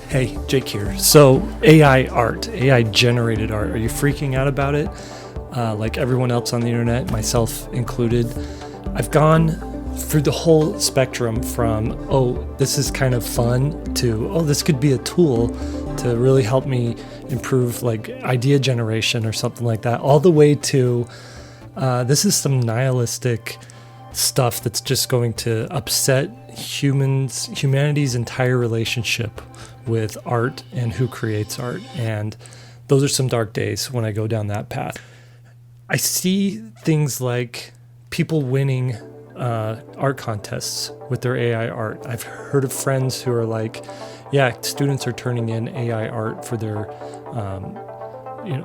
Hey, Jake here. So, AI art, AI generated art, are you freaking out about it? Like everyone else on the internet, myself included, I've gone through the whole spectrum from, oh, this is kind of fun, to, oh, this could be a tool to really help me improve like idea generation or something like that, all the way to, this is some nihilistic stuff that's just going to upset humanity's entire relationship with art and who creates art. And those are some dark days when I go down that path. I see things like people winning art contests with their AI art. I've heard of friends who are like, yeah, students are turning in AI art for their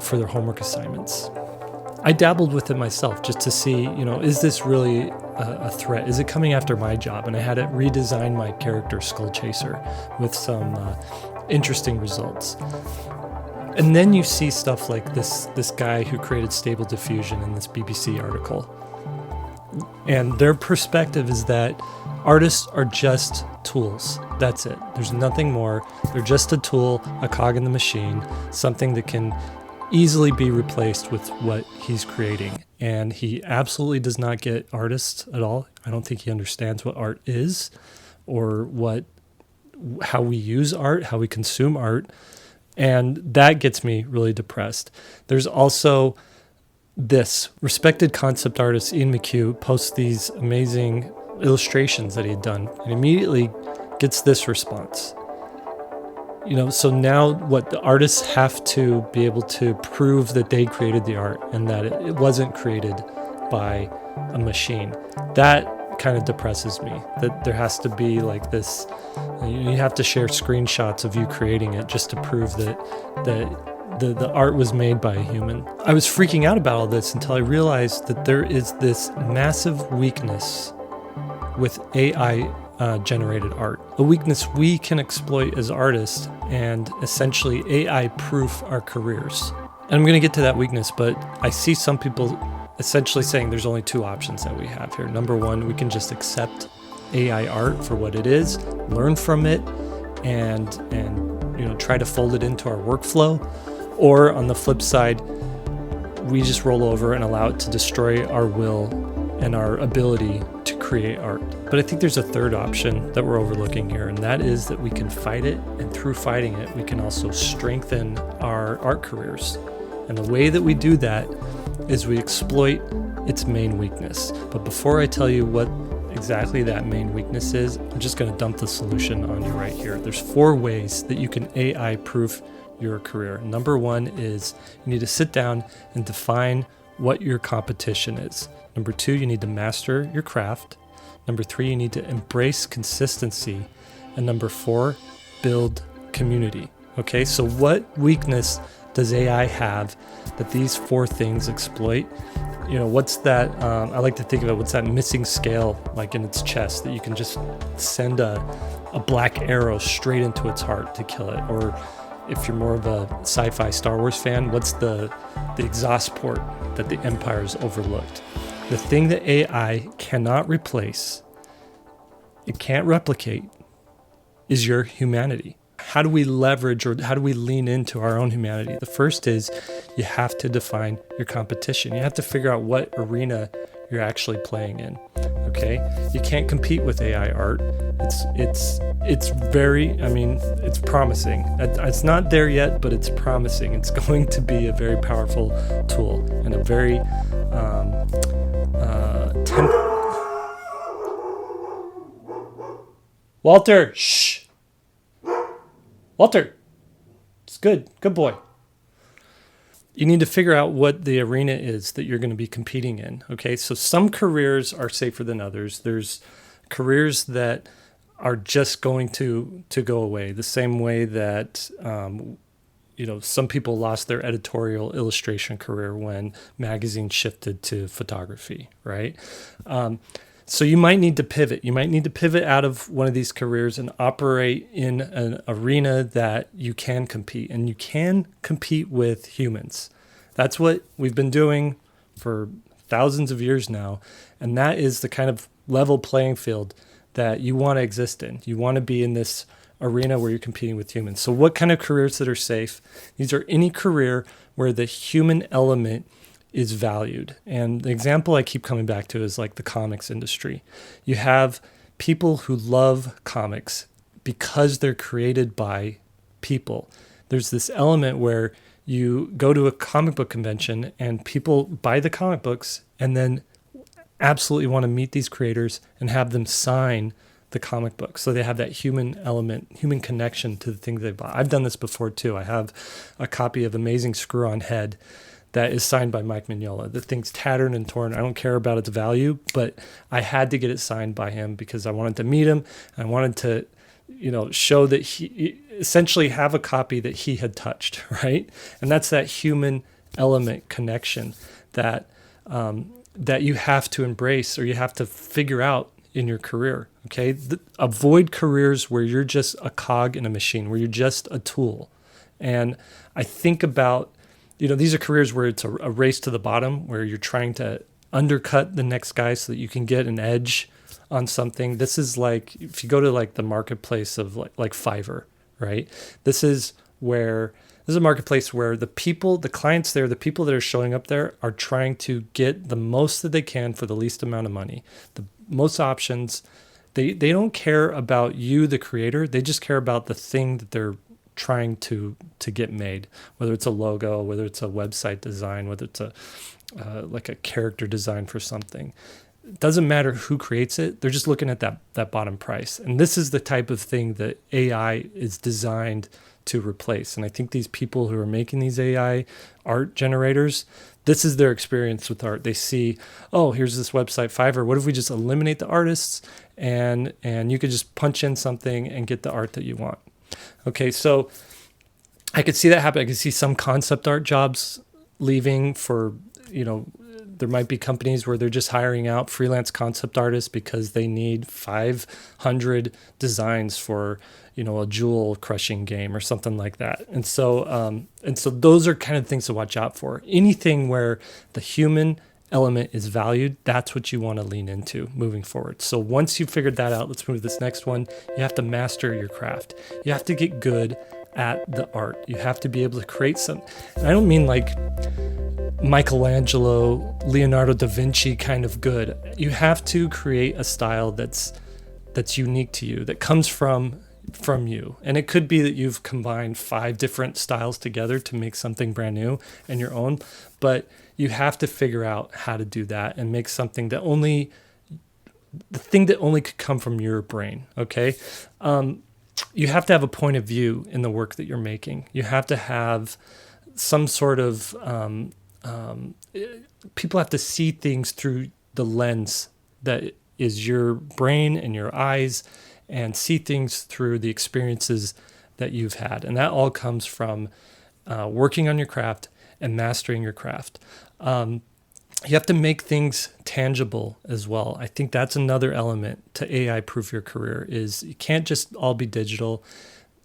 for their homework assignments. I dabbled with it myself just to see, is this really a threat? Is it coming after my job? And I had it redesign my character, Skull Chaser, with some interesting results. And then you see stuff like this guy who created Stable Diffusion in this BBC article. And their perspective is that artists are just tools. That's it. There's nothing more. They're just a tool, a cog in the machine, something that can easily be replaced with what he's creating. And he absolutely does not get artists at all. I don't think he understands what art is or how we use art, how we consume art. And that gets me really depressed. There's also this respected concept artist, Ian McHugh, posts these amazing illustrations that he had done and immediately gets this response. So now what the artists have to be able to prove that they created the art and that it wasn't created by a machine. That kind of depresses me, that there has to be like this, you have to share screenshots of you creating it just to prove that the art was made by a human. I was freaking out about all this until I realized that there is this massive weakness with AI generated art, a weakness we can exploit as artists and essentially AI proof our careers. And I'm going to get to that weakness, but I see some people essentially saying there's only two options that we have here. Number one, we can just accept AI art for what it is, learn from it, and try to fold it into our workflow. Or on the flip side, we just roll over and allow it to destroy our will and our ability to create art. But I think there's a third option that we're overlooking here, and that is that we can fight it, and through fighting it, we can also strengthen our art careers. And the way that we do that is we exploit its main weakness. But before I tell you what exactly that main weakness is, I'm just going to dump the solution on you right here. There's 4 ways that you can AI proof your career. Number 1 is you need to sit down and define what your competition is. Number 2, you need to master your craft. Number 3, you need to embrace consistency. And number 4, build community. Okay, so what weakness does AI have that these 4 things exploit? What's that, I like to think of it, what's that missing scale like in its chest that you can just send a black arrow straight into its heart to kill it? Or if you're more of a sci-fi Star Wars fan, what's the exhaust port that the Empire's overlooked? The thing that AI cannot replace, it can't replicate, is your humanity. How do we leverage or how do we lean into our own humanity? The first is you have to define your competition. You have to figure out what arena you're actually playing in. Okay? You can't compete with AI art. It's promising. It's not there yet, but it's promising. It's going to be a very powerful tool and a very Walter, shh. Walter, it's good boy. You need to figure out what the arena is that you're going to be competing in. Okay, so some careers are safer than others. There's careers that are just going to go away, the same way that some people lost their editorial illustration career when magazines shifted to photography, right? So you might need to pivot. You might need to pivot out of one of these careers and operate in an arena that you can compete. And you can compete with humans. That's what we've been doing for thousands of years now. And that is the kind of level playing field that you want to exist in. You want to be in this arena where you're competing with humans. So what kind of careers that are safe? These are any career where the human element is valued. And the example I keep coming back to is like the comics industry. You have people who love comics because they're created by people. There's this element where you go to a comic book convention and people buy the comic books and then absolutely want to meet these creators and have them sign the comic book. So they have that human element, human connection to the things they buy. I've done this before too. I have a copy of Amazing Screw-On Head that is signed by Mike Mignola. The thing's tattered and torn. I don't care about its value, but I had to get it signed by him because I wanted to meet him. I wanted to, show that he essentially have a copy that he had touched, right? And that's that human element connection that that you have to embrace, or you have to figure out in your career. Okay, avoid careers where you're just a cog in a machine, where you're just a tool. And I think about, these are careers where it's a race to the bottom, where you're trying to undercut the next guy so that you can get an edge on something. This is like, if you go to like the marketplace of like Fiverr, right? This is a marketplace where the clients there, the people that are showing up there are trying to get the most that they can for the least amount of money, the most options. They don't care about you, the creator. They just care about the thing that they're trying to get made, whether it's a logo, whether it's a website design, whether it's like a character design for something. It doesn't matter who creates it. They're just looking at that bottom price. And this is the type of thing that AI is designed to replace. And I think these people who are making these AI art generators, this is their experience with art. They see, oh, here's this website, Fiverr. What if we just eliminate the artists and you could just punch in something and get the art that you want? Okay, so I could see that happen. I could see some concept art jobs leaving for, there might be companies where they're just hiring out freelance concept artists because they need 500 designs for, a jewel crushing game or something like that. And so those are kind of things to watch out for. Anything where the human element is valued, that's what you want to lean into moving forward. So once you've figured that out, let's move to this next one. You have to master your craft. You have to get good at the art. You have to be able to create some, and I don't mean like Michelangelo, Leonardo da Vinci kind of good. You have to create a style that's unique to you, that comes from you. And it could be that you've combined 5 different styles together to make something brand new and your own, but you have to figure out how to do that and make something that only could come from your brain. Okay. You have to have a point of view in the work that you're making. You have to have some sort of, people have to see things through the lens that is your brain and your eyes, and see things through the experiences that you've had. And that all comes from working on your craft and mastering your craft. You have to make things tangible as well. I think that's another element to AI-proof your career, is you can't just all be digital.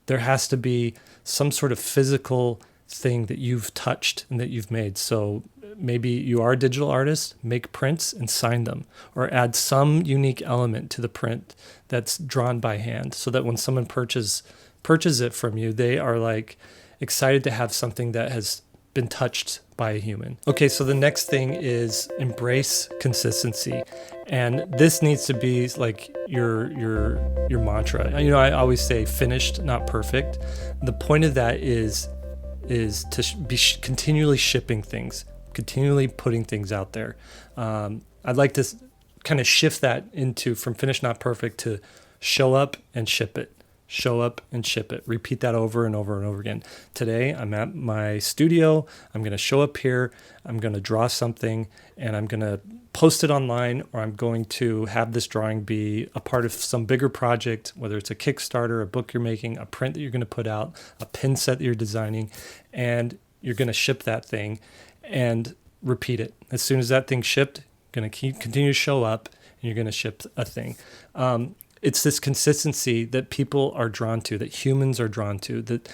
There has to be some sort of physical thing that you've touched and that you've made. So maybe you are a digital artist, make prints and sign them, or add some unique element to the print that's drawn by hand, so that when someone purchases it from you, they are like excited to have something that has been touched by a human. Okay, so the next thing is embrace consistency. And this needs to be like your mantra. I always say finished, not perfect. The point of that is to be continually shipping things, continually putting things out there. I'd like to kind of shift that into from finished, not perfect, to show up and ship it. Show up and ship it. Repeat that over and over and over again. Today, I'm at my studio. I'm going to show up here. I'm going to draw something, and I'm going to post it online, or I'm going to have this drawing be a part of some bigger project, whether it's a Kickstarter, a book you're making, a print that you're going to put out, a pin set that you're designing, and you're going to ship that thing and repeat it. As soon as that thing's shipped, you're going to continue to show up, and you're going to ship a thing. It's this consistency that people are drawn to, that humans are drawn to, that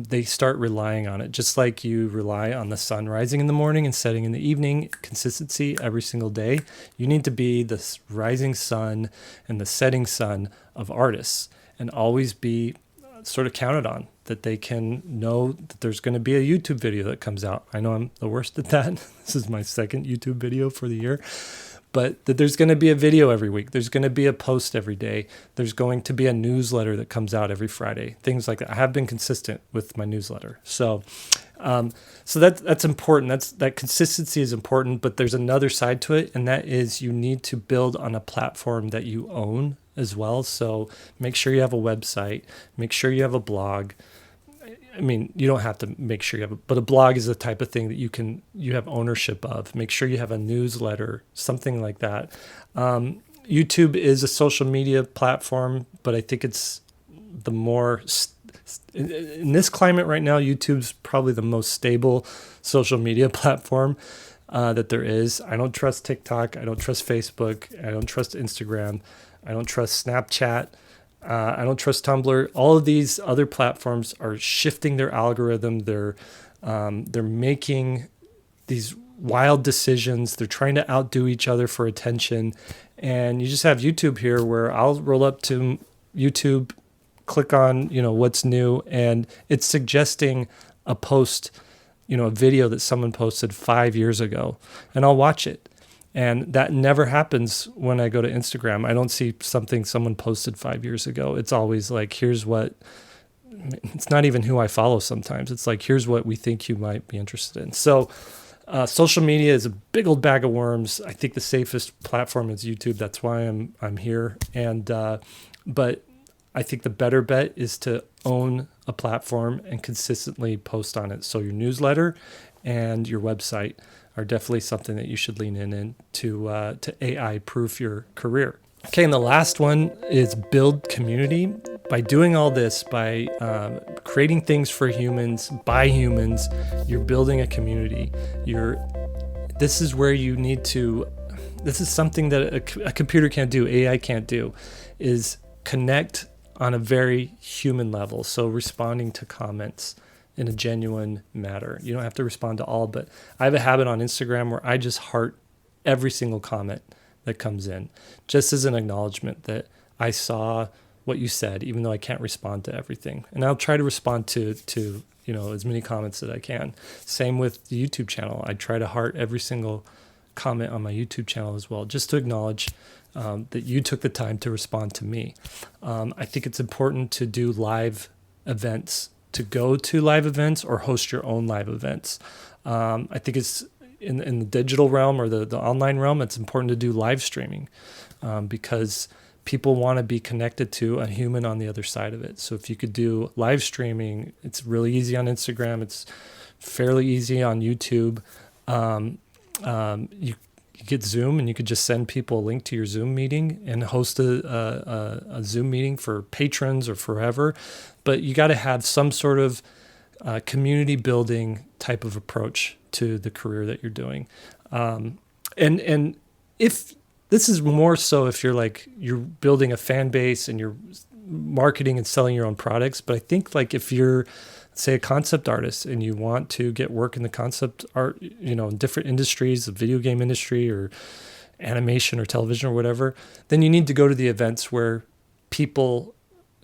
they start relying on it. Just like you rely on the sun rising in the morning and setting in the evening, consistency every single day. You need to be the rising sun and the setting sun of artists, and always be sort of counted on, that they can know that there's going to be a YouTube video that comes out. I know I'm the worst at that. This is my second YouTube video for the year. But that there's going to be a video every week. There's going to be a post every day. There's going to be a newsletter that comes out every Friday. Things like that. I have been consistent with my newsletter. So that's important. That consistency is important. But there's another side to it, and that is you need to build on a platform that you own as well. So make sure you have a website. Make sure you have a blog. I mean, you don't have to make sure you have, but a blog is the type of thing that you have ownership of. Make sure you have a newsletter, something like that. YouTube is a social media platform, but I think it's the more, in this climate right now, YouTube's probably the most stable social media platform that there is. I don't trust TikTok. I don't trust Facebook. I don't trust Instagram. I don't trust Snapchat. I don't trust Tumblr. All of these other platforms are shifting their algorithm. They're making these wild decisions. They're trying to outdo each other for attention. And you just have YouTube here, where I'll roll up to YouTube, click on, what's new, and it's suggesting a post, a video that someone posted 5 years ago, and I'll watch it. And that never happens when I go to Instagram. I don't see something someone posted 5 years ago. It's always like, it's not even who I follow sometimes. It's like, here's what we think you might be interested in. So social media is a big old bag of worms. I think the safest platform is YouTube. That's why I'm here. But I think the better bet is to own a platform and consistently post on it. So your newsletter and your website are definitely something that you should lean in to AI-proof your career. Okay, and the last one is build community. By doing all this, by creating things for humans, by humans, you're building a community. This is where you need to, this is something that a computer can't do, AI can't do, is connect on a very human level. So responding to comments in a genuine matter. You don't have to respond to all, but I have a habit on Instagram where I just heart every single comment that comes in, just as an acknowledgement that I saw what you said, even though I can't respond to everything. And I'll try to respond to as many comments that I can. Same with the YouTube channel. I try to heart every single comment on my YouTube channel as well, just to acknowledge that you took the time to respond to me. I think it's important to do live events, to go to live events or host your own live events. I think it's in the digital realm or the online realm, it's important to do live streaming because people want to be connected to a human on the other side of it. So if you could do live streaming, it's really easy on Instagram. It's fairly easy on YouTube. You get Zoom, and you could just send people a link to your Zoom meeting and host a Zoom meeting for patrons or forever. But you got to have some sort of community building type of approach to the career that you're doing. And if this is more so if you're building a fan base and you're marketing and selling your own products. But I think if you're, say, a concept artist and you want to get work in the concept art, in different industries, the video game industry or animation or television or whatever, then you need to go to the events where people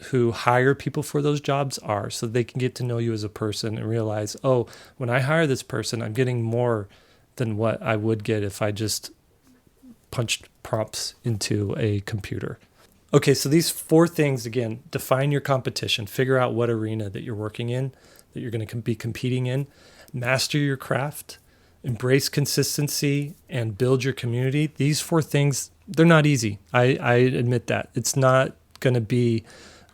who hire people for those jobs are, so they can get to know you as a person and realize, oh, when I hire this person, I'm getting more than what I would get if I just punched prompts into a computer. Okay, so these 4 things, again, define your competition, figure out what arena that you're working in, that you're going to be competing in, master your craft, embrace consistency, and build your community. These 4 things, they're not easy. I admit that. It's not going to be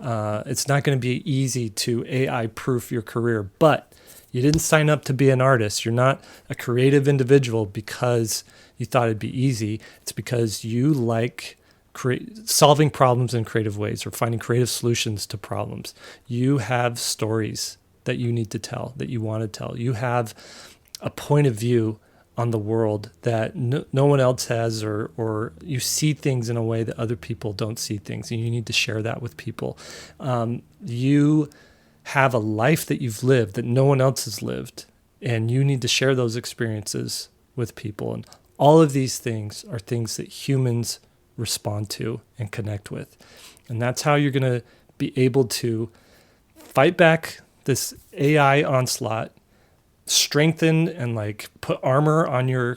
easy to AI-proof your career, but you didn't sign up to be an artist. You're not a creative individual because you thought it'd be easy. It's because you like solving problems in creative ways or finding creative solutions to problems. You have stories that you need to tell, that you want to tell. You have a point of view on the world that no one else has, or you see things in a way that other people don't see things, and you need to share that with people. You have a life that you've lived that no one else has lived, and you need to share those experiences with people. And all of these things are things that humans respond to and connect with. And that's how you're going to be able to fight back this AI onslaught, strengthen and like put armor on your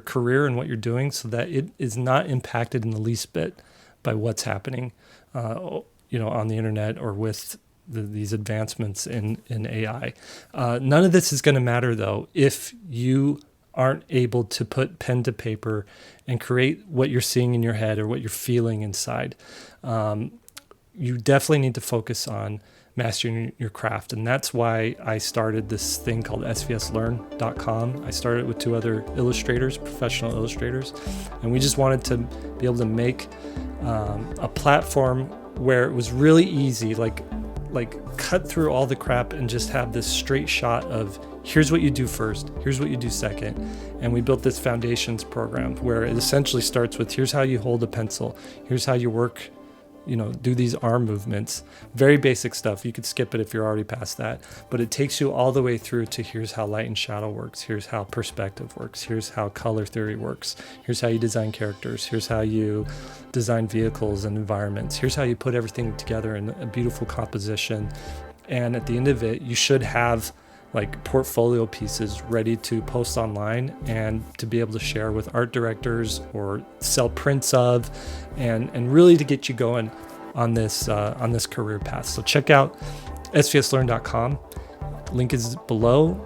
career and what you're doing, so that it is not impacted in the least bit by what's happening, on the internet or with these advancements in AI. None of this is going to matter though if you aren't able to put pen to paper and create what you're seeing in your head or what you're feeling inside. You definitely need to focus on mastering your craft. And that's why I started this thing called svslearn.com. I started with 2 other illustrators, professional illustrators, and we just wanted to be able to make a platform where it was really easy, like cut through all the crap and just have this straight shot of here's what you do first, here's what you do second. And we built this foundations program where it essentially starts with here's how you hold a pencil, here's how you work, do these arm movements, very basic stuff. You could skip it if you're already past that, but it takes you all the way through to here's how light and shadow works, here's how perspective works, here's how color theory works, here's how you design characters, here's how you design vehicles and environments, here's how you put everything together in a beautiful composition. And at the end of it, you should have like portfolio pieces ready to post online and to be able to share with art directors or sell prints of, and really to get you going on this career path. So check out svslearn.com. Link is below.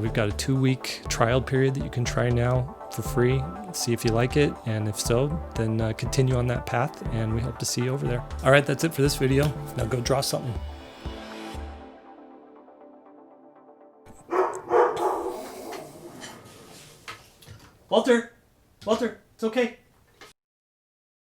We've got a 2-week trial period that you can try now for free. See if you like it, and if so, then continue on that path, and we hope to see you over there. All right, that's it for this video. Now go draw something. Walter, it's okay.